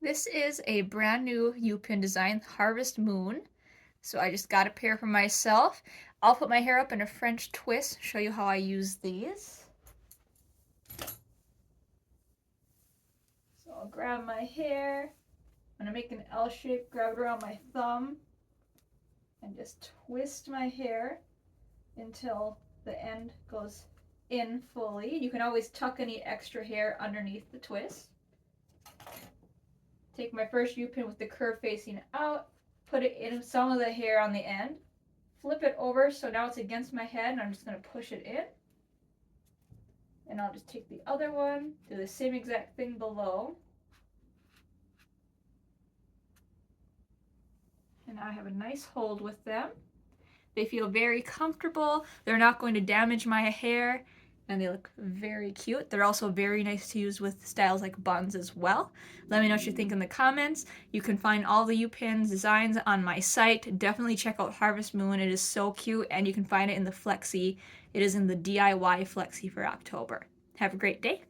This is a brand new U-pin design, Harvest Moon. So I just got a pair for myself. I'll put my hair up in a French twist, show you how I use these. So I'll grab my hair. I'm gonna make an L shape, grab it around my thumb, and just twist my hair until the end goes in fully. You can always tuck any extra hair underneath the twist. Take my first U-pin with the curve facing out, put it in some of the hair on the end, flip it over so now it's against my head, and I'm just going to push it in. And I'll just take the other one, do the same exact thing below. And now I have a nice hold with them. They feel very comfortable. They're not going to damage my hair, and they look very cute. They're also very nice to use with styles like buns as well. Let me know what you think in the comments. You can find all the U-Pins designs on my site. Definitely check out Harvest Moon. It is so cute, and you can find it in the Flexi. It is in the DIY Flexi for October. Have a great day.